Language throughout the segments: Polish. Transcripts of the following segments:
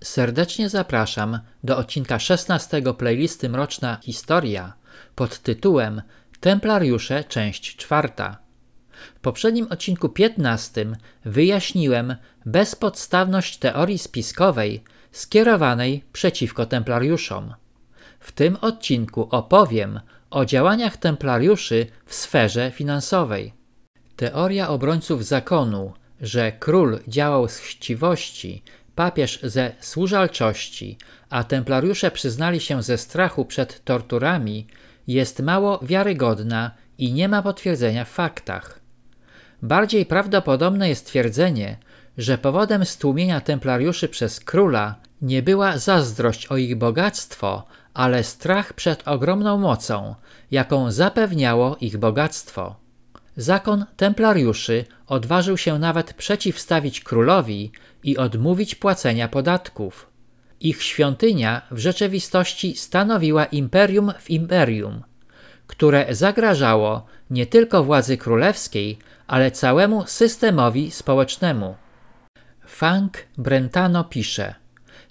Serdecznie zapraszam do odcinka 16 playlisty Mroczna Historia pod tytułem Templariusze, część 4. W poprzednim odcinku 15 wyjaśniłem bezpodstawność teorii spiskowej skierowanej przeciwko templariuszom. W tym odcinku opowiem o działaniach templariuszy w sferze finansowej. Teoria obrońców zakonu, że król działał z chciwości, papież ze służalczości, a templariusze przyznali się ze strachu przed torturami, jest mało wiarygodna i nie ma potwierdzenia w faktach. Bardziej prawdopodobne jest twierdzenie, że powodem stłumienia templariuszy przez króla nie była zazdrość o ich bogactwo, ale strach przed ogromną mocą, jaką zapewniało ich bogactwo. Zakon templariuszy odważył się nawet przeciwstawić królowi i odmówić płacenia podatków. Ich świątynia w rzeczywistości stanowiła imperium w imperium, które zagrażało nie tylko władzy królewskiej, ale całemu systemowi społecznemu. Frank Brentano pisze: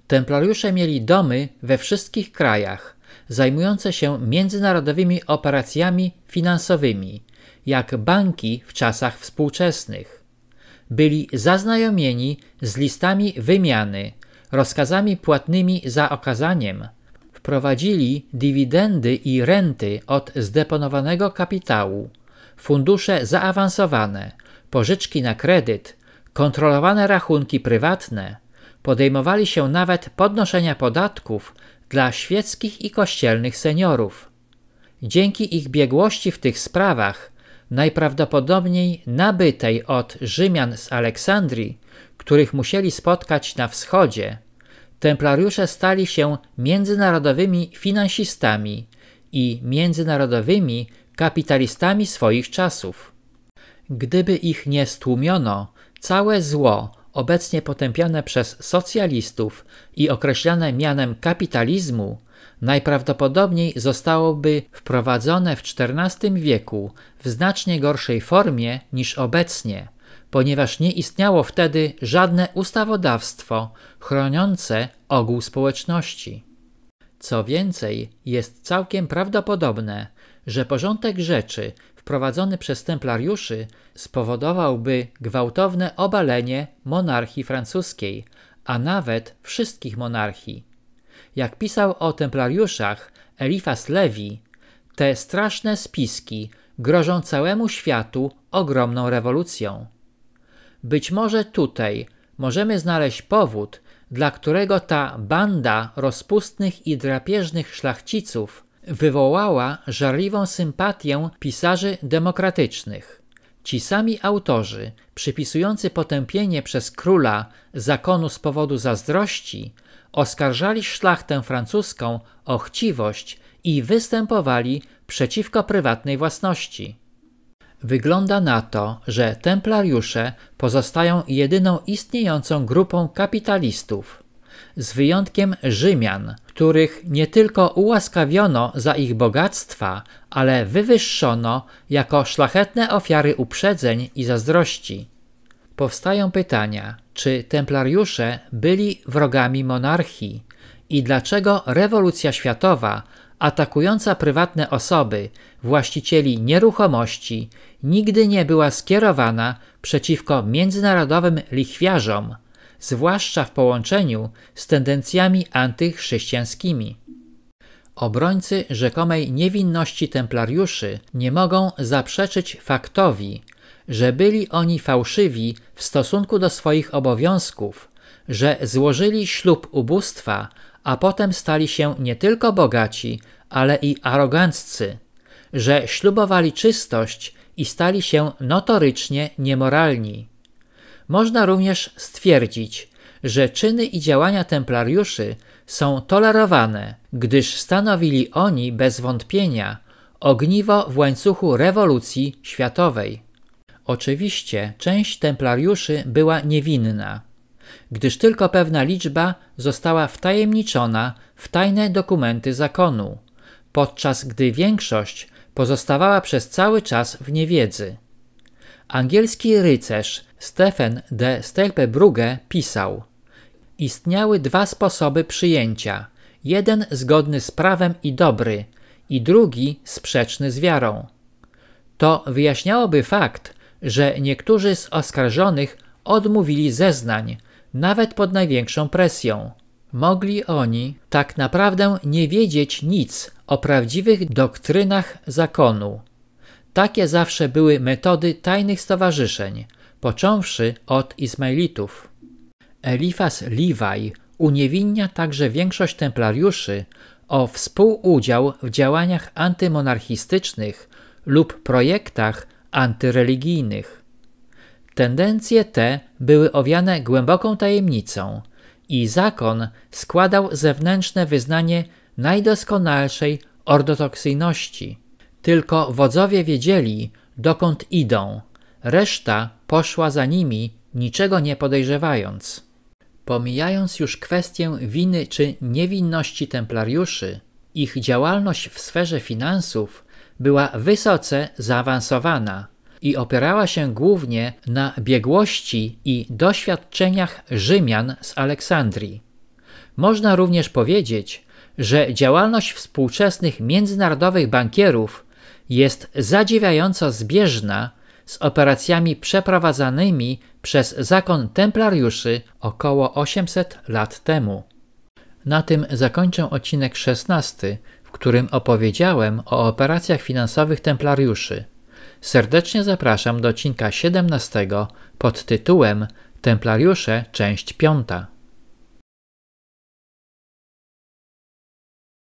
templariusze mieli domy we wszystkich krajach, zajmujące się międzynarodowymi operacjami finansowymi, jak banki w czasach współczesnych. Byli zaznajomieni z listami wymiany, rozkazami płatnymi za okazaniem, wprowadzili dywidendy i renty od zdeponowanego kapitału, fundusze zaawansowane, pożyczki na kredyt, kontrolowane rachunki prywatne, podejmowali się nawet podnoszenia podatków dla świeckich i kościelnych seniorów. Dzięki ich biegłości w tych sprawach, najprawdopodobniej nabytej od Rzymian z Aleksandrii, których musieli spotkać na wschodzie, templariusze stali się międzynarodowymi finansistami i międzynarodowymi kapitalistami swoich czasów. Gdyby ich nie stłumiono, całe zło, obecnie potępiane przez socjalistów i określane mianem kapitalizmu, najprawdopodobniej zostałoby wprowadzone w XIV wieku w znacznie gorszej formie niż obecnie, ponieważ nie istniało wtedy żadne ustawodawstwo chroniące ogół społeczności. Co więcej, jest całkiem prawdopodobne, że porządek rzeczy wprowadzony przez templariuszy spowodowałby gwałtowne obalenie monarchii francuskiej, a nawet wszystkich monarchii. Jak pisał o templariuszach Eliphas Levi, te straszne spiski grożą całemu światu ogromną rewolucją. Być może tutaj możemy znaleźć powód, dla którego ta banda rozpustnych i drapieżnych szlachciców wywołała żarliwą sympatię pisarzy demokratycznych. Ci sami autorzy, przypisujący potępienie przez króla zakonu z powodu zazdrości, oskarżali szlachtę francuską o chciwość i występowali przeciwko prywatnej własności. Wygląda na to, że templariusze pozostają jedyną istniejącą grupą kapitalistów, z wyjątkiem Rzymian, których nie tylko ułaskawiono za ich bogactwa, ale wywyższono jako szlachetne ofiary uprzedzeń i zazdrości. Powstają pytania, czy templariusze byli wrogami monarchii i dlaczego rewolucja światowa, atakująca prywatne osoby, właścicieli nieruchomości, nigdy nie była skierowana przeciwko międzynarodowym lichwiarzom, zwłaszcza w połączeniu z tendencjami antychrześcijańskimi. Obrońcy rzekomej niewinności templariuszy nie mogą zaprzeczyć faktowi, że byli oni fałszywi w stosunku do swoich obowiązków, że złożyli ślub ubóstwa, a potem stali się nie tylko bogaci, ale i aroganccy, że ślubowali czystość i stali się notorycznie niemoralni. Można również stwierdzić, że czyny i działania templariuszy są tolerowane, gdyż stanowili oni bez wątpienia ogniwo w łańcuchu rewolucji światowej. Oczywiście część templariuszy była niewinna, gdyż tylko pewna liczba została wtajemniczona w tajne dokumenty zakonu, podczas gdy większość pozostawała przez cały czas w niewiedzy. Angielski rycerz Stephen de Stelpebrugge pisał: Istniały dwa sposoby przyjęcia, jeden zgodny z prawem i dobry, i drugi sprzeczny z wiarą. To wyjaśniałoby fakt, że niektórzy z oskarżonych odmówili zeznań, nawet pod największą presją. Mogli oni tak naprawdę nie wiedzieć nic o prawdziwych doktrynach zakonu. Takie zawsze były metody tajnych stowarzyszeń, począwszy od Izmaelitów. Elifas Liwaj uniewinnia także większość templariuszy o współudział w działaniach antymonarchistycznych lub projektach antyreligijnych. Tendencje te były owiane głęboką tajemnicą i zakon składał zewnętrzne wyznanie najdoskonalszej ortodoksyjności. Tylko wodzowie wiedzieli, dokąd idą, reszta poszła za nimi, niczego nie podejrzewając. Pomijając już kwestię winy czy niewinności templariuszy, ich działalność w sferze finansów była wysoce zaawansowana i opierała się głównie na biegłości i doświadczeniach Rzymian z Aleksandrii. Można również powiedzieć, że działalność współczesnych międzynarodowych bankierów jest zadziwiająco zbieżna z operacjami przeprowadzanymi przez zakon templariuszy około 800 lat temu. Na tym zakończę odcinek 16, w którym opowiedziałem o operacjach finansowych templariuszy. Serdecznie zapraszam do odcinka 17 pod tytułem Templariusze, część 5.